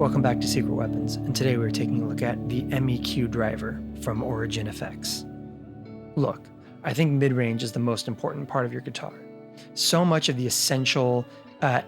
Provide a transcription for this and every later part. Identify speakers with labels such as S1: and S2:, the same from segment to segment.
S1: Welcome back to Secret Weapons, and today we're taking a look at the MEQ driver from Origin Effects. Look, I think mid-range is the most important part of your guitar. So much of the essential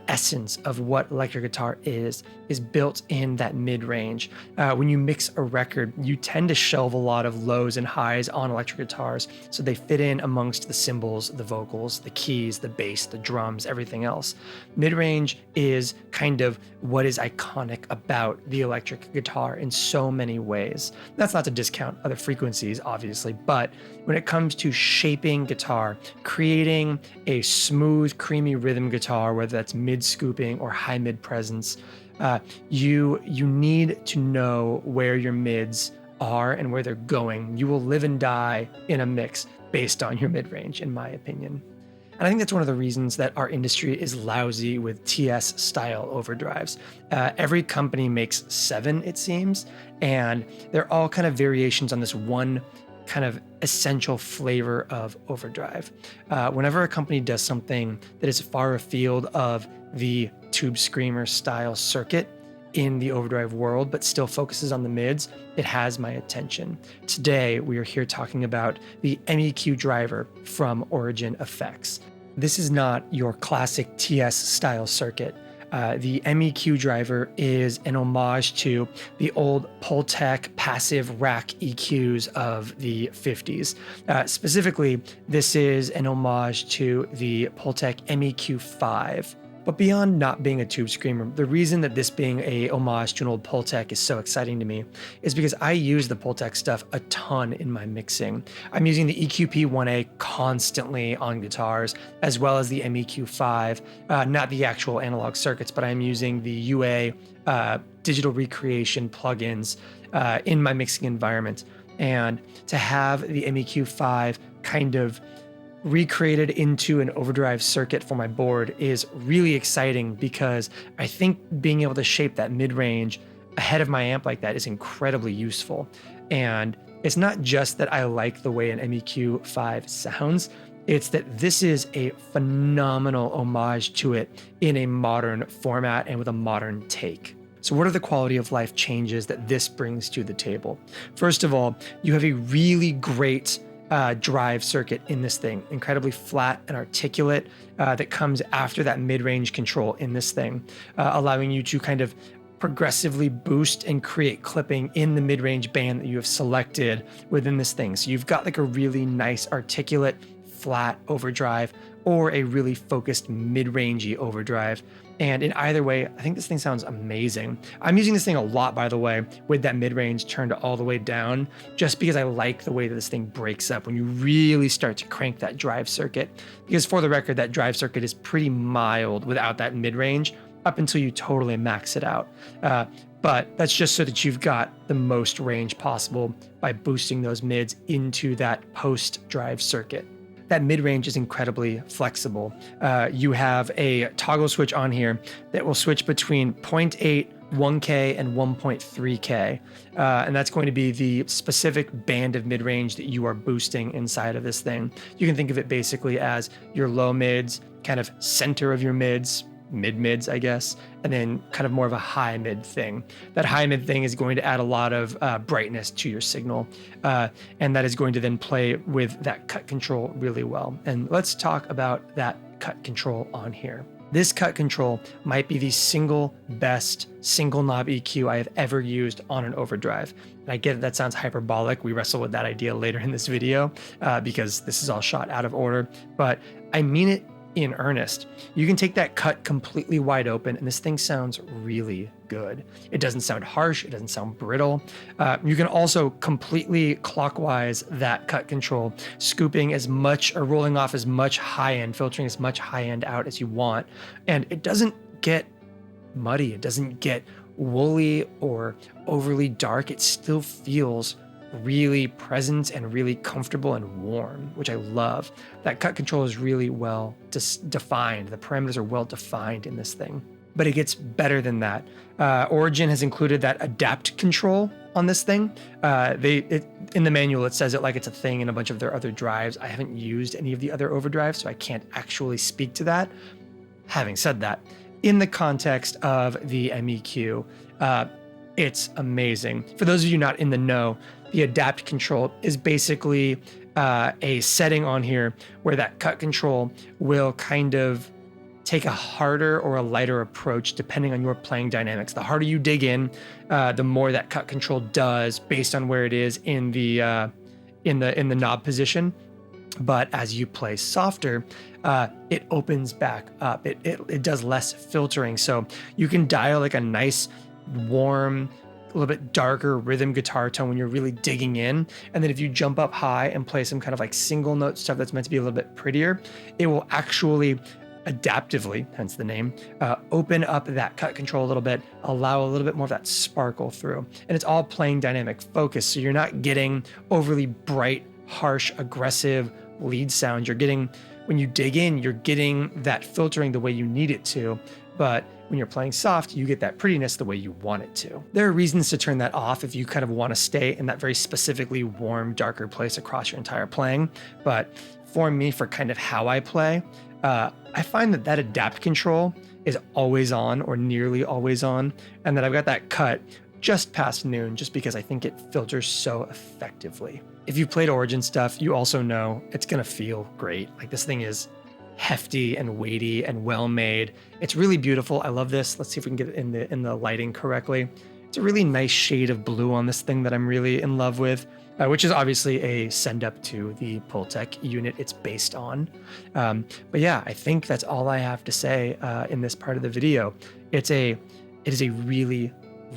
S1: essence of what electric guitar is built in that mid-range. When you mix a record, you tend to shelve a lot of lows and highs on electric guitars, so they fit in amongst the cymbals, the vocals, the keys, the bass, the drums, everything else. Mid-range is kind of what is iconic about the electric guitar in so many ways. That's not to discount other frequencies, obviously, but when it comes to shaping guitar, creating a smooth, creamy rhythm guitar, whether that's mid-scooping or high mid presence, you need to know where your mids are and where they're going. You will live and die in a mix based on your mid-range, in my opinion. And I think that's one of the reasons that our industry is lousy with TS style overdrives. Every company makes 7, it seems, and they're all kind of variations on this one kind of essential flavor of overdrive. Whenever a company does something that is far afield of the Tubescreamers style circuit in the overdrive world, but still focuses on the mids, it has my attention. Today, we are here talking about the MEQ driver from Origin Effects. This is not your classic TS style circuit. The MEQ driver is an homage to the old Pultec passive rack EQs of the 50s. Specifically, this is an homage to the Pultec MEQ5. But beyond not being a Tubescreamer, the reason that this being a homage to an old Pultec is so exciting to me is because I use the Pultec stuff a ton in my mixing. I'm using the EQ5 I constantly on guitars, as well as the MEQ5, not the actual analog circuits, but I'm using the UA digital recreation plugins in my mixing environment. And to have the MEQ5 kind of recreated into an overdrive circuit for my board is really exciting, because I think being able to shape that mid-range ahead of my amp like that is incredibly useful. And it's not just that I like the way an MEQ5 sounds, it's that this is a phenomenal homage to it in a modern format and with a modern take. So what are the quality of life changes that this brings to the table? First of all, you have a really great drive circuit in this thing, incredibly flat and articulate, that comes after that mid-range control in this thing, allowing you to kind of progressively boost and create clipping in the mid-range band that you have selected within this thing. So you've got like a really nice articulate flat overdrive or a really focused mid-rangey overdrive. And in either way, I think this thing sounds amazing. I'm using this thing a lot, by the way, with that mid-range turned all the way down, just because I like the way that this thing breaks up when you really start to crank that drive circuit. Because for the record, that drive circuit is pretty mild without that mid-range up until you totally max it out. But that's just so that you've got the most range possible by boosting those mids into that post-drive circuit. That mid-range is incredibly flexible. You have a toggle switch on here that will switch between 0.8, 1K, and 1.3K. And that's going to be the specific band of mid-range that you are boosting inside of this thing. You can think of it basically as your low mids, kind of center of your mids, mid-mids, I guess, and then kind of more of a high mid thing. That high mid thing is going to add a lot of brightness to your signal, and that is going to then play with that cut control really well. And let's talk about that cut control on here. This cut control might be the single best single knob EQ I have ever used on an overdrive. And I get that sounds hyperbolic. We wrestle with that idea later in this video because this is all shot out of order, but I mean it in earnest. You can take that cut completely wide open and this thing sounds really good. It doesn't sound harsh, it doesn't sound brittle. You can also completely clockwise that cut control, scooping as much or rolling off as much high end, filtering as much high end out as you want. And it doesn't get muddy, it doesn't get woolly or overly dark. It still feels really present and really comfortable and warm, which I love. That cut control is really well defined. The parameters are well defined in this thing, but it gets better than that. Origin has included that adapt control on this thing. In the manual, it says it like it's a thing in a bunch of their other drives. I haven't used any of the other overdrives, so I can't actually speak to that. Having said that, in the context of the MEQ, It's amazing. For those of you not in the know, the adapt control is basically a setting on here where that cut control will kind of take a harder or a lighter approach depending on your playing dynamics. The harder you dig in, the more that cut control does based on where it is in the knob position. But as you play softer, it opens back up. It does less filtering. So you can dial like a nice, warm, a little bit darker rhythm guitar tone when you're really digging in. And then if you jump up high and play some kind of like single note stuff that's meant to be a little bit prettier, it will actually adaptively, hence the name, open up that cut control a little bit, allow a little bit more of that sparkle through. And it's all playing dynamic focus. So you're not getting overly bright, harsh, aggressive lead sounds. You're getting, when you dig in, you're getting that filtering the way you need it to. But when you're playing soft, you get that prettiness the way you want it to. There are reasons to turn that off if you kind of want to stay in that very specifically warm, darker place across your entire playing. But for me, for kind of how I play, I find that adapt control is always on or nearly always on, and that I've got that cut just past noon just because I think it filters so effectively. If you've played Origin stuff, you also know it's gonna feel great. Like, this thing is hefty and weighty and well made. It's really beautiful. I love this. Let's see if we can get it in the lighting correctly. It's a really nice shade of blue on this thing that I'm really in love with, which is obviously a send up to the Pultec unit it's based on. But yeah, I think that's all I have to say in this part of the video. It is a really,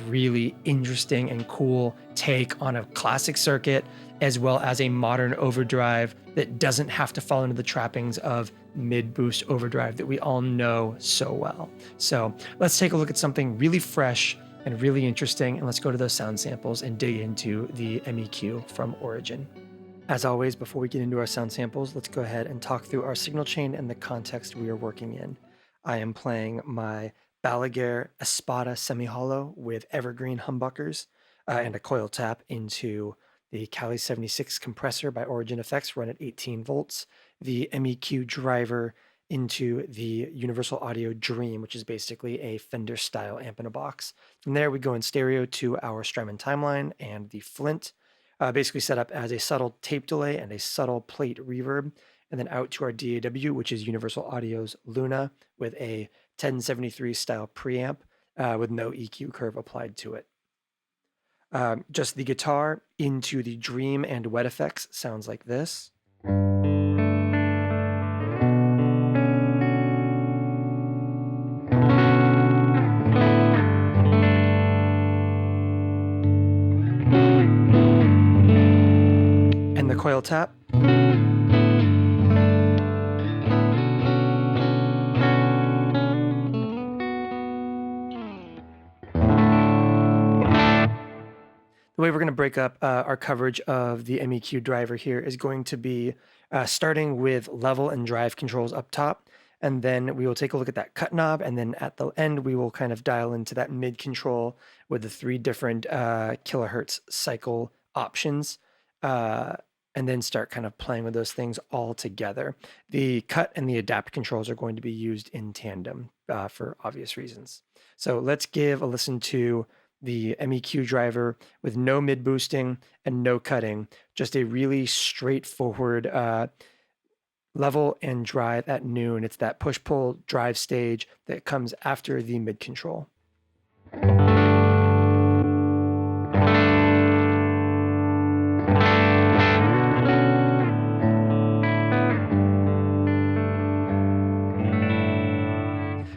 S1: really interesting and cool take on a classic circuit, as well as a modern overdrive that doesn't have to fall into the trappings of mid-boost overdrive that we all know so well. So let's take a look at something really fresh and really interesting, and let's go to those sound samples and dig into the MEQ from Origin. As always, before we get into our sound samples, let's go ahead and talk through our signal chain and the context we are working in. I am playing my Balaguer Espada semi-hollow with evergreen humbuckers and a coil tap into the Cali 76 compressor by Origin Effects run at 18 volts, the MEQ driver into the Universal Audio Dream, which is basically a Fender style amp in a box. From there, we go in stereo to our Strymon Timeline and the Flint, basically set up as a subtle tape delay and a subtle plate reverb, and then out to our DAW, which is Universal Audio's Luna with a 1073 style preamp with no EQ curve applied to it. Just the guitar into the Dream and Wet effects sounds like this. And the coil tap. The way we're going to break up our coverage of the MEQ driver here is going to be starting with level and drive controls up top, and then we will take a look at that cut knob, and then at the end we will kind of dial into that mid control with the 3 different kilohertz cycle options, and then start kind of playing with those things all together. The cut and the adapt controls are going to be used in tandem for obvious reasons. So let's give a listen to the MEQ driver with no mid boosting and no cutting, just a really straightforward level and drive at noon. It's that push-pull drive stage that comes after the mid control.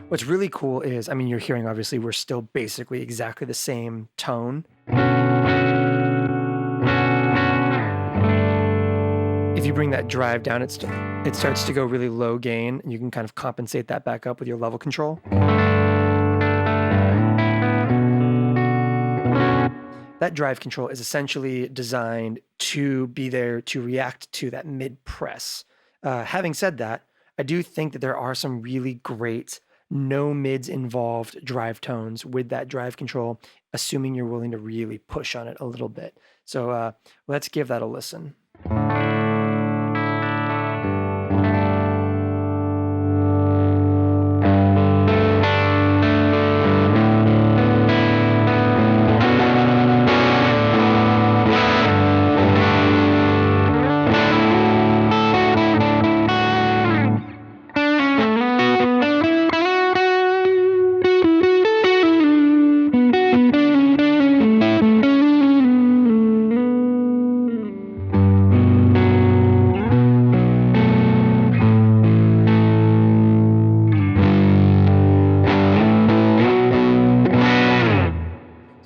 S1: What's really cool is, I mean, you're hearing, obviously, we're still basically exactly the same tone. If you bring that drive down, it starts to go really low gain, and you can kind of compensate that back up with your level control. That drive control is essentially designed to be there to react to that mid press. Having said that, I do think that there are some really great no mids involved drive tones with that drive control, assuming you're willing to really push on it a little bit. So let's give that a listen.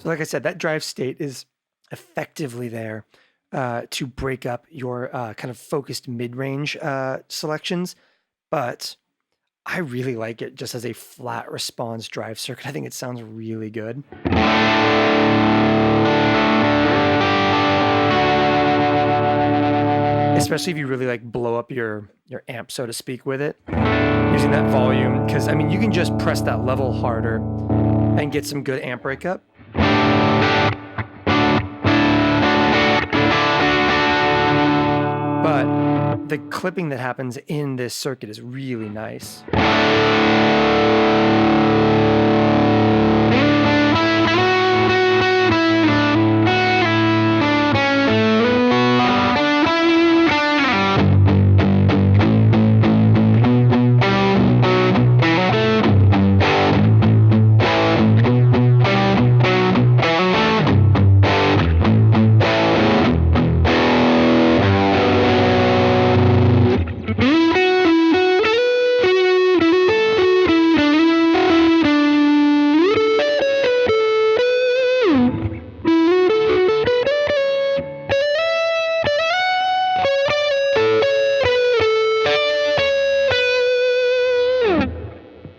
S1: So like I said, that drive state is effectively there to break up your kind of focused mid-range selections, but I really like it just as a flat response drive circuit. I think it sounds really good. Especially if you really like blow up your amp, so to speak, with it, using that volume, because I mean, you can just press that level harder and get some good amp breakup. But the clipping that happens in this circuit is really nice.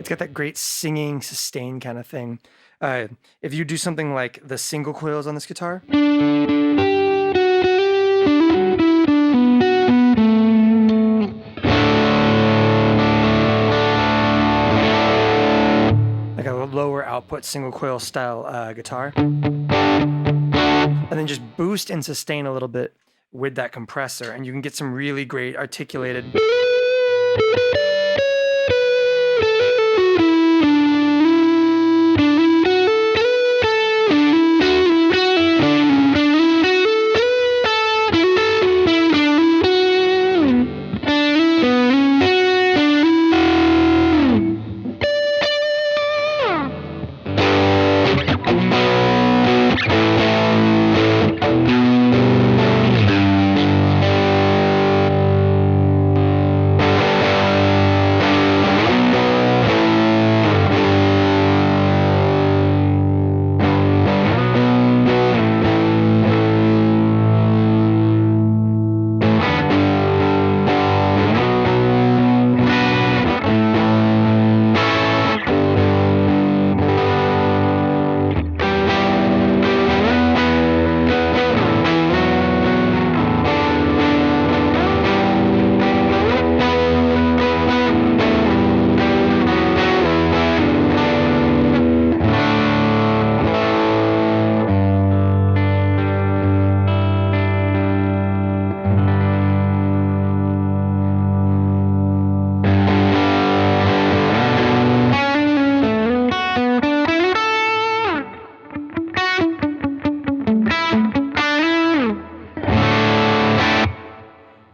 S1: Got that great singing sustain kind of thing. If you do something like the single coils on this guitar, like a lower output single coil style guitar, and then just boost and sustain a little bit with that compressor, and you can get some really great articulated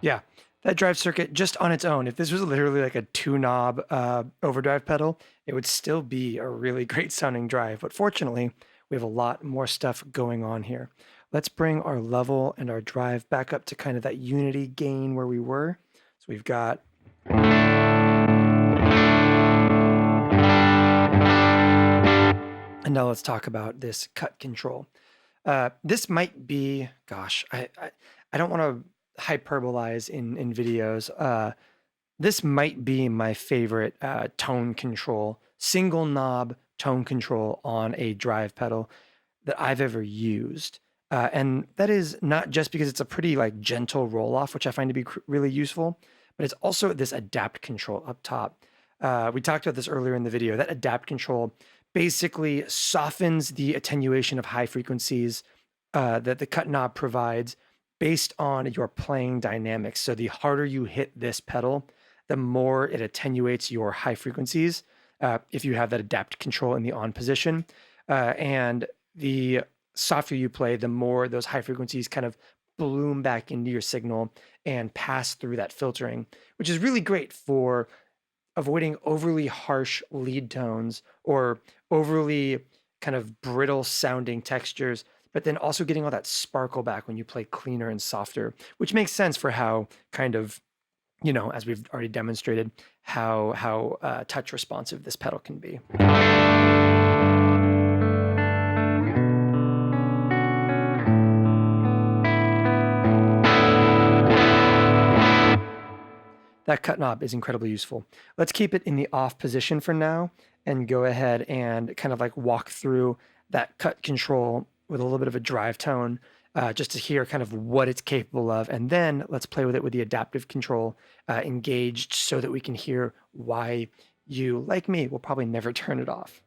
S1: Yeah, that drive circuit just on its own, if this was literally like a 2-knob overdrive pedal, it would still be a really great sounding drive. But fortunately, we have a lot more stuff going on here. Let's bring our level and our drive back up to kind of that unity gain where we were. So we've got... And now let's talk about this cut control. This might be, gosh, I don't want to hyperbolize in videos. This might be my favorite tone control, single knob tone control on a drive pedal that I've ever used. And that is not just because it's a pretty like gentle roll off, which I find to be really useful, but it's also this adapt control up top. We talked about this earlier in the video. That adapt control basically softens the attenuation of high frequencies that the cut knob provides based on your playing dynamics. So the harder you hit this pedal, the more it attenuates your high frequencies if you have that adapt control in the on position. And the softer you play, the more those high frequencies kind of bloom back into your signal and pass through that filtering, which is really great for avoiding overly harsh lead tones or overly kind of brittle sounding textures, but then also getting all that sparkle back when you play cleaner and softer, which makes sense for how kind of, you know, as we've already demonstrated, how touch responsive this pedal can be. that cut knob is incredibly useful. Let's keep it in the off position for now and go ahead and kind of like walk through that cut control with a little bit of a drive tone, just to hear kind of what it's capable of. And then let's play with it with the adaptive control engaged so that we can hear why you, like me, will probably never turn it off.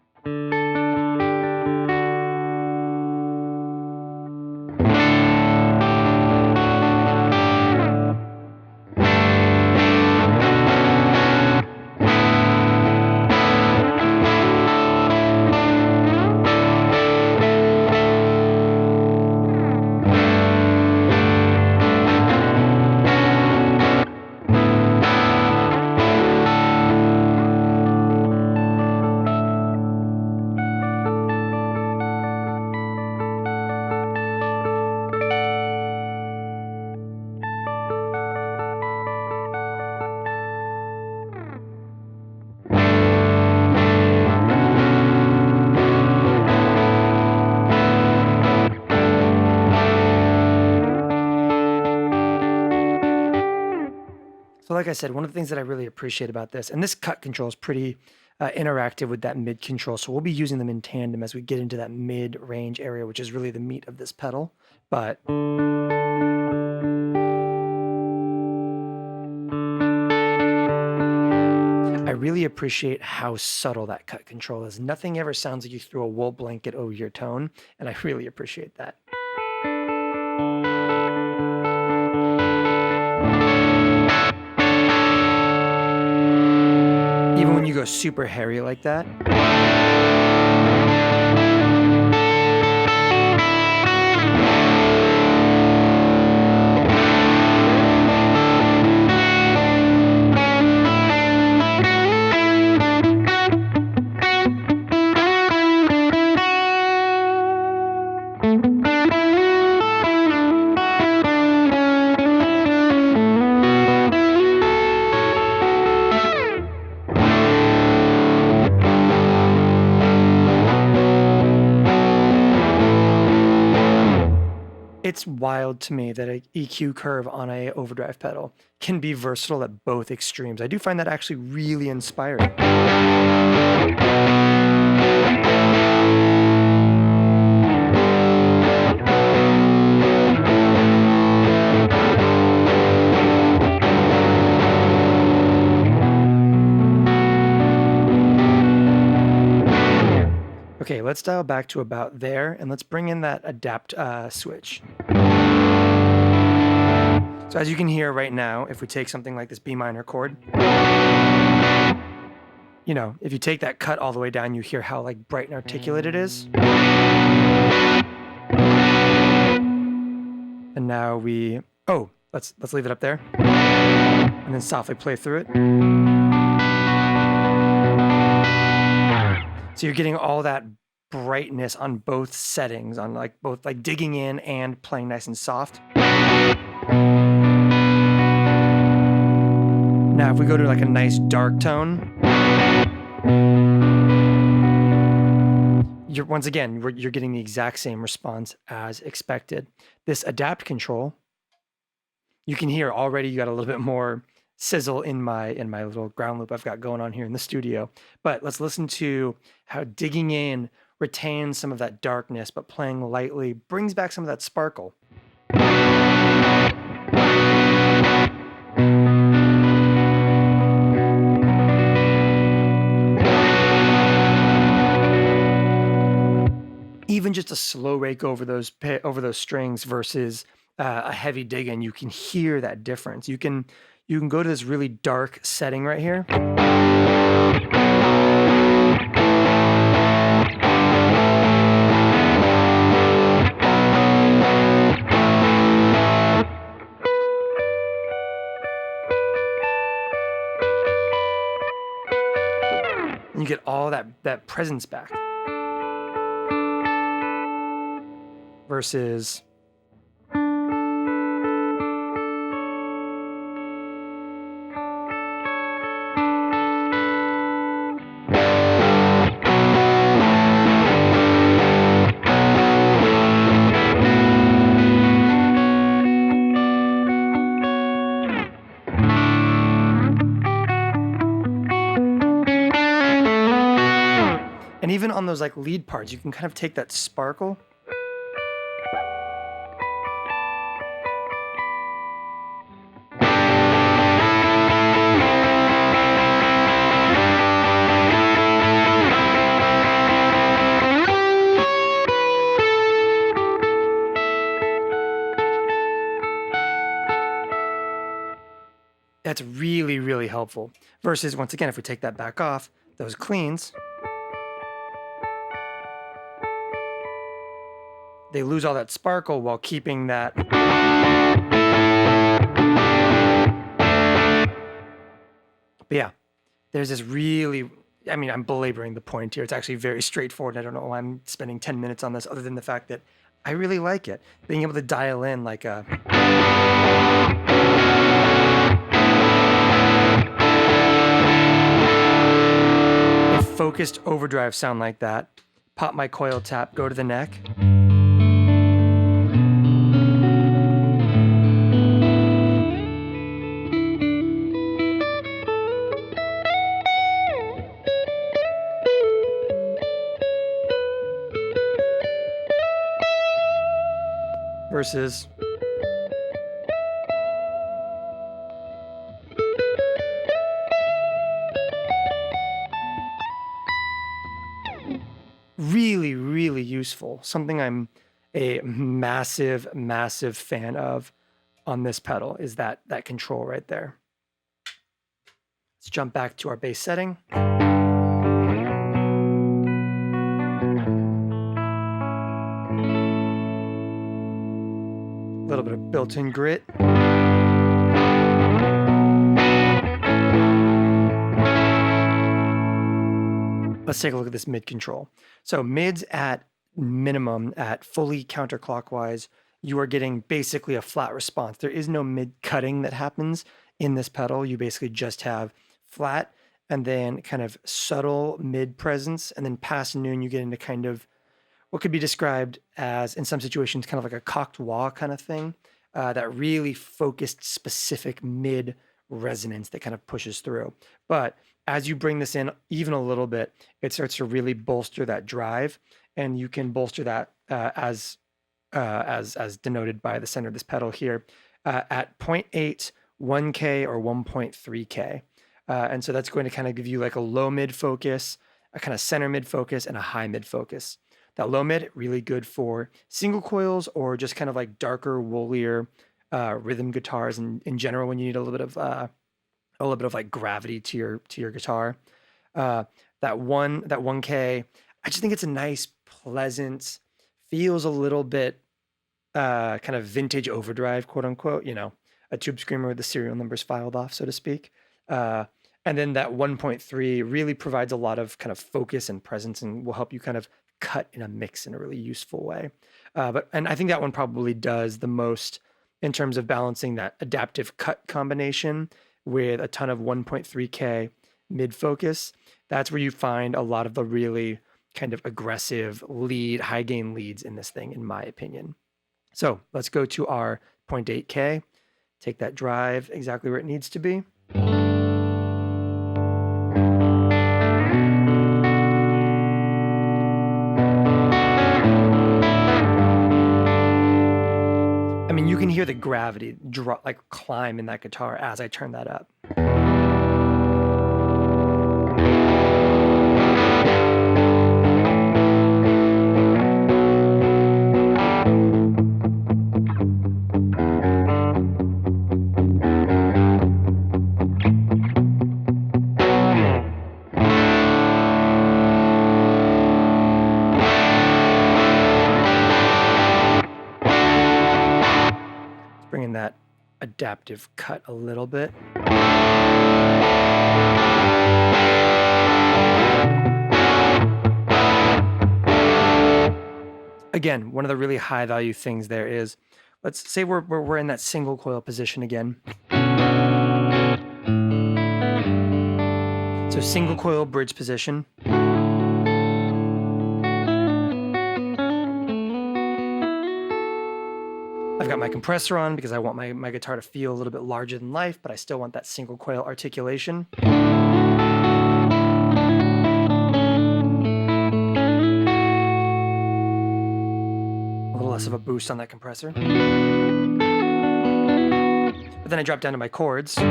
S1: So like I said, one of the things that I really appreciate about this, and this cut control is pretty interactive with that mid control. So we'll be using them in tandem as we get into that mid-range area, which is really the meat of this pedal. But I really appreciate how subtle that cut control is. Nothing ever sounds like you threw a wool blanket over your tone, and I really appreciate that. Even when you go super hairy like that. It's wild to me that an EQ curve on a overdrive pedal can be versatile at both extremes. I do find that actually really inspiring. Okay, let's dial back to about there, and let's bring in that adapt switch. So as you can hear right now, if we take something like this B minor chord, you know, if you take that cut all the way down, you hear how like bright and articulate it is. And now let's leave it up there, and then softly play through it. So you're getting all that brightness on both settings, on like both like digging in and playing nice and soft. Now if we go to like a nice dark tone, once again, you're getting the exact same response as expected. This adapt control, you can hear already you got a little bit more sizzle in my little ground loop I've got going on here in the studio. But let's listen to how digging in retains some of that darkness, but playing lightly brings back some of that sparkle. Even just a slow rake over those strings versus a heavy dig in, you can hear that difference. You can go to this really dark setting right here. And you get all that presence back. Versus even on those like lead parts, you can kind of take that sparkle that's really, really helpful. Versus, once again, if we take that back off, those cleans, they lose all that sparkle while keeping that. But yeah, there's this really, I mean, I'm belaboring the point here. It's actually very straightforward. I don't know why I'm spending 10 minutes on this other than the fact that I really like it. Being able to dial in like a. Focused overdrive sound like that, pop my coil tap, go to the neck. Versus really, really useful. Something I'm a massive, massive fan of on this pedal is that control right there. Let's jump back to our bass setting. A little bit of built-in grit. Let's take a look at this mid control. So mids at minimum, at fully counterclockwise, you are getting basically a flat response. There is no mid cutting that happens in this pedal. You basically just have flat and then kind of subtle mid presence. And then past noon, you get into kind of what could be described as, in some situations, kind of like a cocked wah kind of thing, that really focused specific mid resonance that kind of pushes through. But as you bring this in even a little bit, it starts to really bolster that drive, and you can bolster that as denoted by the center of this pedal here at 0.8, 1K, or 1.3K. And so that's going to kind of give you like a low mid focus, a kind of center mid focus, and a high mid focus. That low mid, really good for single coils or just kind of like darker, woollier rhythm guitars in general when you need a little bit of like gravity to your guitar. That 1K, I just think it's a nice, pleasant, feels a little bit kind of vintage overdrive, quote unquote, you know, a Tubescreamer with the serial numbers filed off, so to speak. And then that 1.3 really provides a lot of kind of focus and presence and will help you kind of cut in a mix in a really useful way. And I think that one probably does the most in terms of balancing that adaptive cut combination with a ton of 1.3K mid focus. That's where you find a lot of the really kind of aggressive lead, high gain leads in this thing, in my opinion. So let's go to our 0.8K, take that drive exactly where it needs to be. I mean, you can hear the gravity drop, like climb in that guitar as I turn that up. Bringing that adaptive cut a little bit. Again, one of the really high value things there is, let's say we're in that single coil position again. So single coil bridge position. I've got my compressor on because I want my guitar to feel a little bit larger than life, but I still want that single coil articulation. less of a boost on that compressor. But then I drop down to my chords. And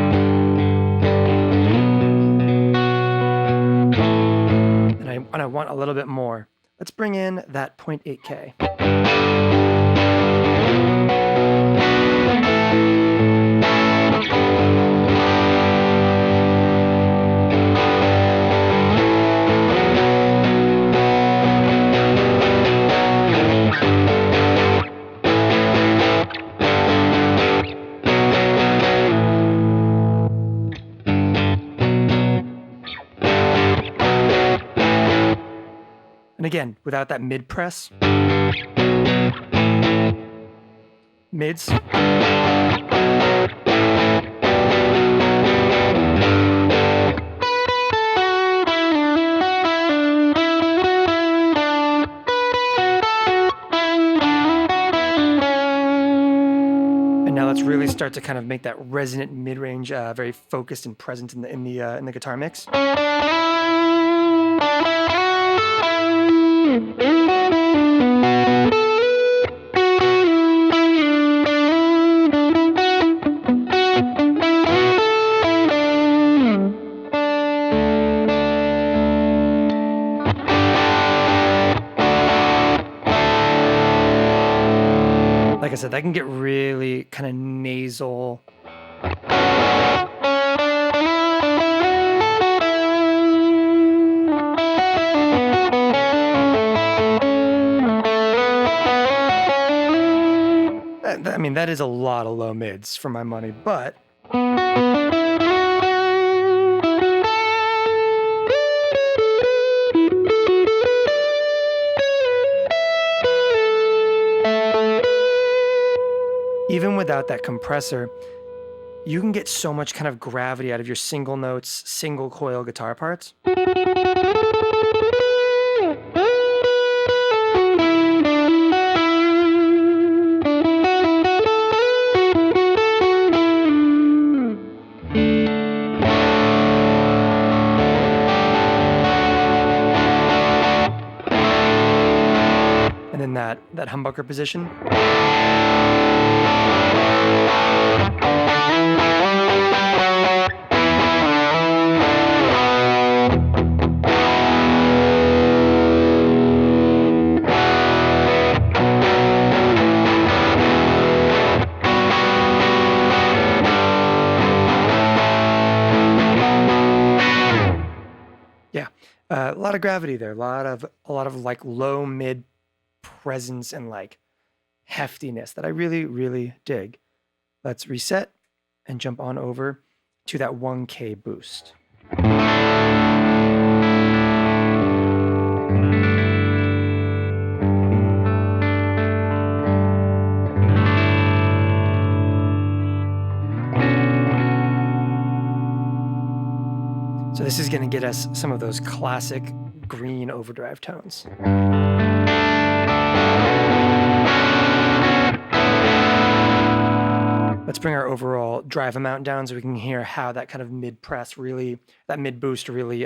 S1: I want a little bit more. Let's bring in that 0.8K. And again, without that mid press, mids. And now let's really start to kind of make that resonant mid-range very focused and present in the guitar mix. Like I said, that can get really kind of nasal. I mean, that is a lot of low mids for my money, but even without that compressor, you can get so much kind of gravity out of your single notes, single coil guitar parts. And then that humbucker position. Yeah, a lot of gravity there, a lot of like low mid presence and like heftiness that I really, really dig. Let's reset and jump on over to that 1K boost. So this is going to get us some of those classic green overdrive tones. Let's bring our overall drive amount down so we can hear how that kind of mid press really, that mid boost really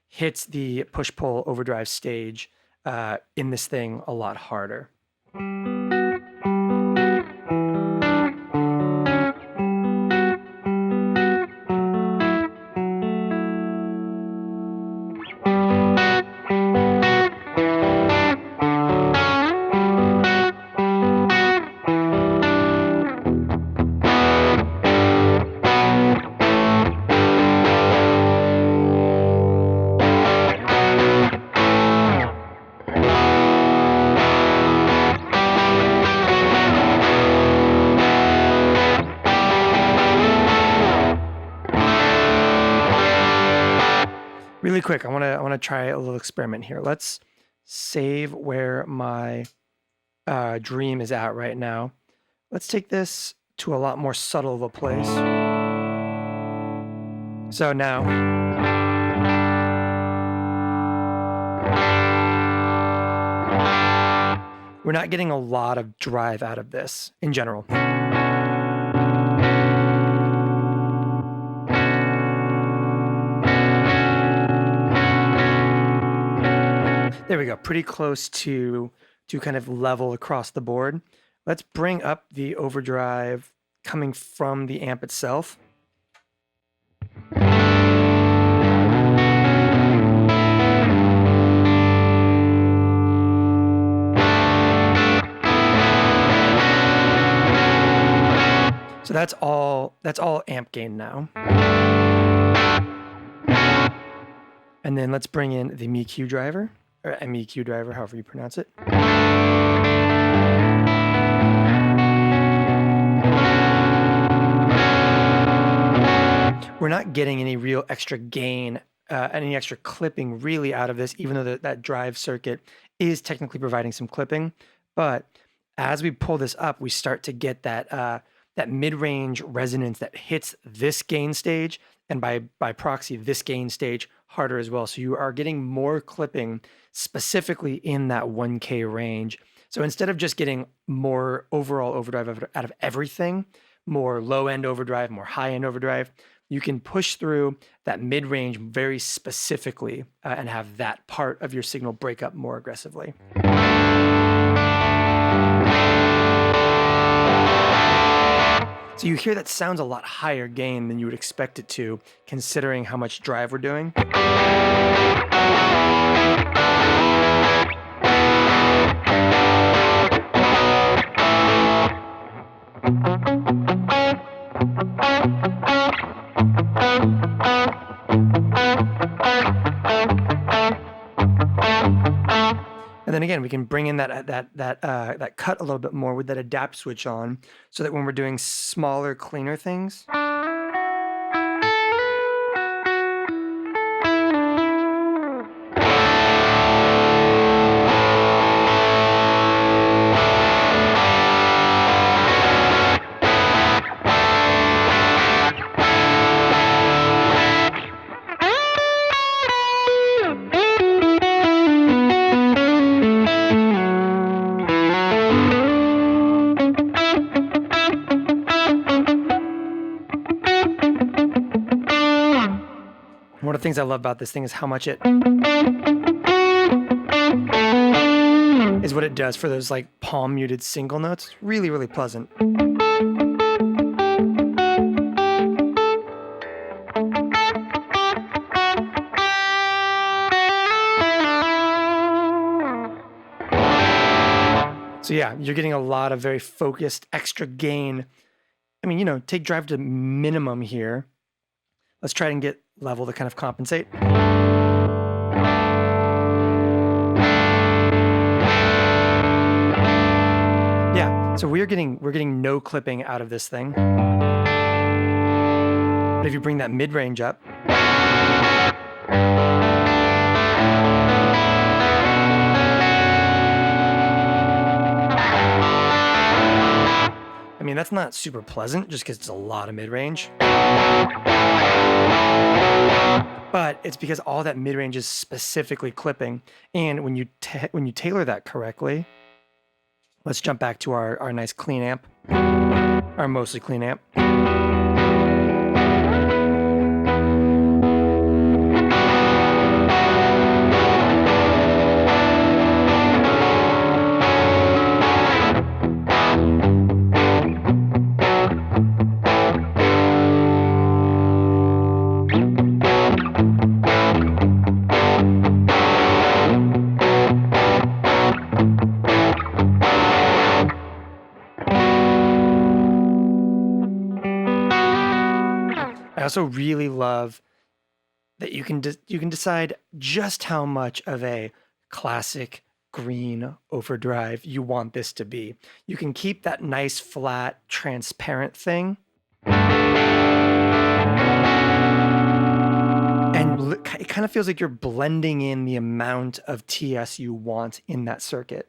S1: hits the push-pull overdrive stage in this thing a lot harder. Really quick, I want to try a little experiment here. Let's save where my dream is at right now. Let's take this to a lot more subtle of a place. So now, we're not getting a lot of drive out of this in general. There we go, pretty close to to kind of level across the board. Let's bring up the overdrive coming from the amp itself. So that's all amp gain now. And then let's bring in the MEQ driver, or MEQ driver, however you pronounce it. We're not getting any real extra gain, any extra clipping really out of this, even though that drive circuit is technically providing some clipping. But as we pull this up, we start to get that mid-range resonance that hits this gain stage, and by proxy, this gain stage harder as well. So you are getting more clipping specifically in that 1K range. So instead of just getting more overall overdrive out of everything, more low-end overdrive, more high-end overdrive, you can push through that mid-range very specifically and have that part of your signal break up more aggressively. So you hear that sounds a lot higher gain than you would expect it to, considering how much drive we're doing. And then again, we can bring in that cut a little bit more with that adapt switch on, so that when we're doing smaller, cleaner things, one of the things I love about this thing is how much it is what it does for those like palm muted single notes. Really, really pleasant. So yeah, you're getting a lot of very focused extra gain. I mean, you know, take drive to minimum here. Let's try and get level to kind of compensate. Yeah, so we're getting no clipping out of this thing. But if you bring that mid-range up, I mean, that's not super pleasant just because it's a lot of mid-range. But it's because all that mid-range is specifically clipping. And when you tailor that correctly, let's jump back to our nice clean amp, our mostly clean amp. I also really love that you can decide just how much of a classic green overdrive you want this to be. You can keep that nice flat transparent thing, and it kind of feels like you're blending in the amount of TS you want in that circuit.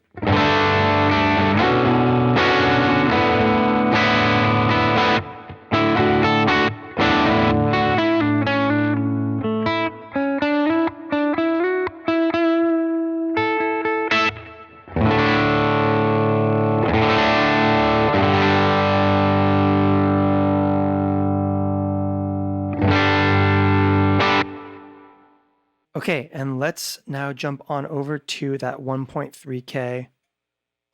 S1: Okay, and let's now jump on over to that 1.3K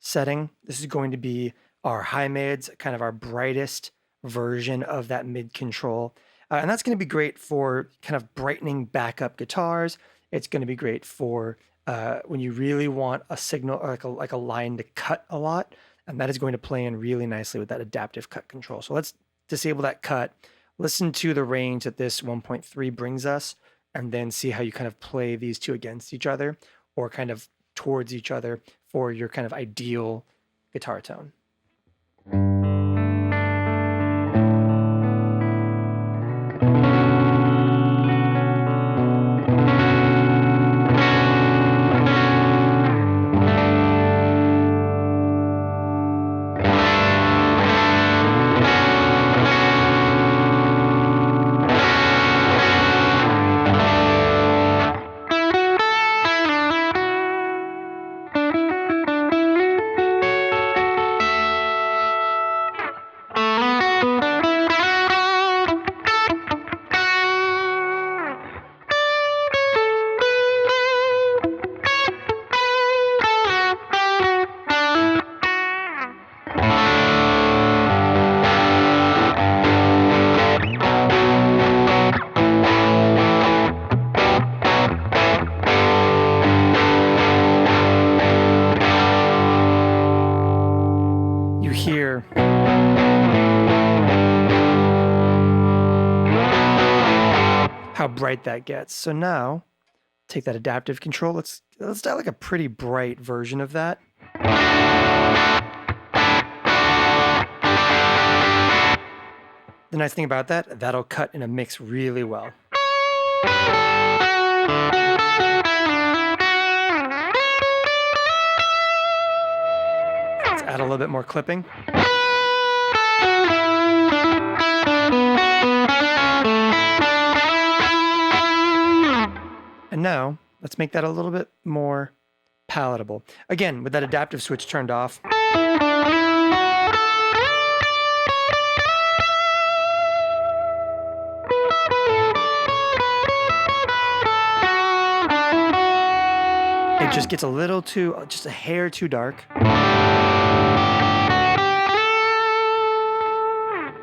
S1: setting. This is going to be our high mids, kind of our brightest version of that mid control. And that's going to be great for kind of brightening backup guitars. It's going to be great for when you really want a signal, like a line to cut a lot. And that is going to play in really nicely with that adaptive cut control. So let's disable that cut. Listen to the range that this 1.3 brings us, and then see how you kind of play these two against each other or kind of towards each other for your kind of ideal guitar tone. Hear how bright that gets. So now take that adaptive control. Let's dial like a pretty bright version of that. The nice thing about that, that'll cut in a mix really well. Add a little bit more clipping. And now let's make that a little bit more palatable. Again, with that adaptive switch turned off. It just gets a little too, just a hair too dark.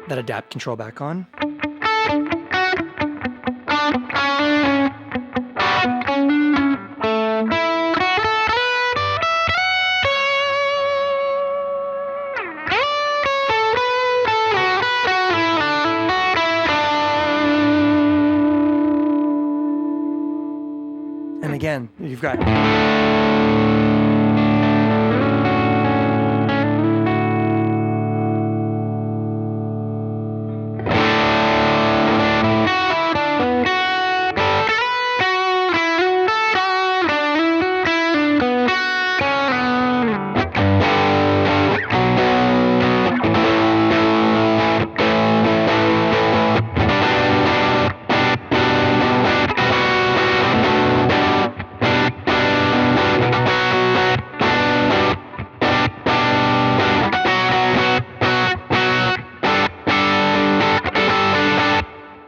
S1: That adapt control back on. And again, you've got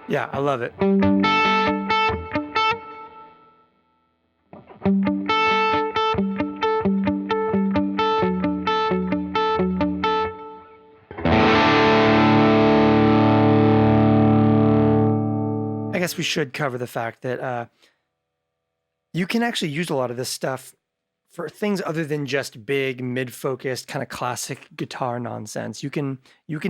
S1: yeah, I love it. I guess we should cover the fact that you can actually use a lot of this stuff for things other than just big, mid-focused, kind of classic guitar nonsense. You can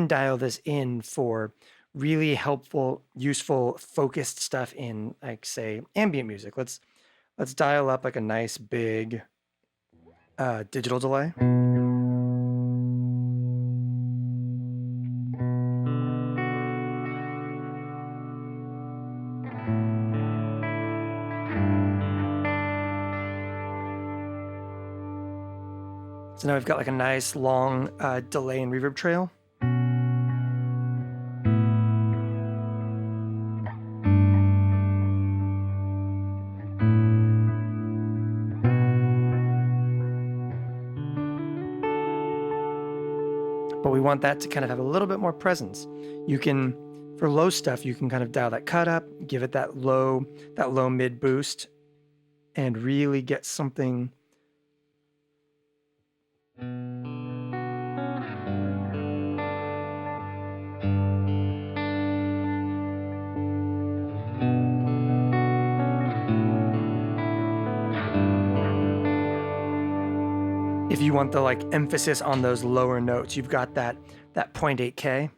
S1: dial this in for really helpful, useful, focused stuff in, like, say, ambient music. Let's dial up like a nice big digital delay. So now we've got like a nice long delay and reverb trail. But we want that to kind of have a little bit more presence. You can, for low stuff, you can kind of dial that cut up, give it that low mid boost, and really get something If you want the like emphasis on those lower notes, you've got that 0.8K.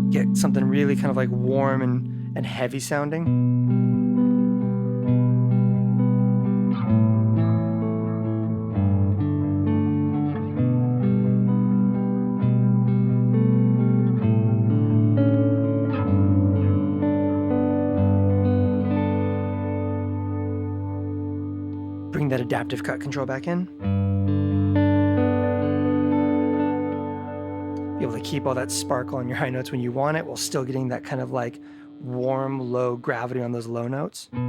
S1: Get something really kind of like warm and heavy sounding. Bring that adaptive cut control back in. Be able to keep all that sparkle on your high notes when you want it, while still getting that kind of like warm, low gravity on those low notes. And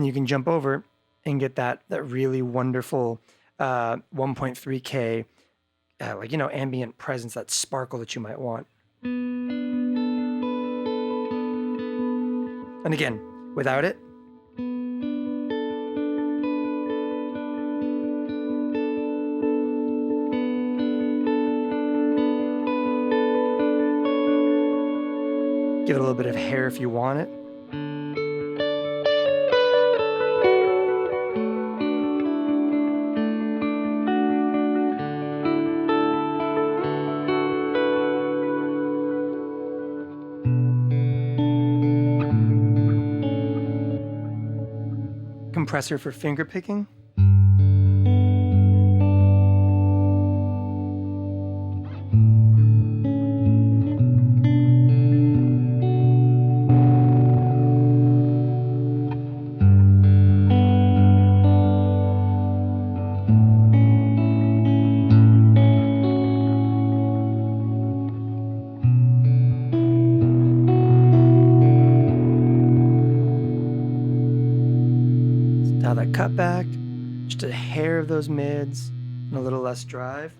S1: then you can jump over and get that really wonderful 1.3K, like, you know, ambient presence, that sparkle that you might want. And again, without it, give it a little bit of hair if you want it. Compressor for finger picking. Dial that cut back, just a hair of those mids, and a little less drive.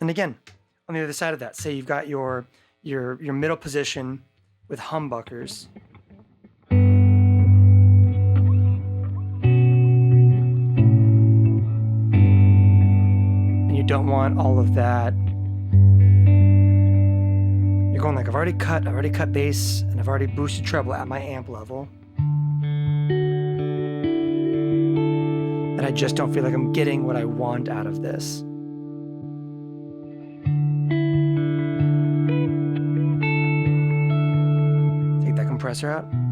S1: And again, on the other side of that, say you've got your middle position with humbuckers. And you don't want all of that. You're going like, I've already cut bass, and I've already boosted treble at my amp level. And I just don't feel like I'm getting what I want out of this. Compressor out.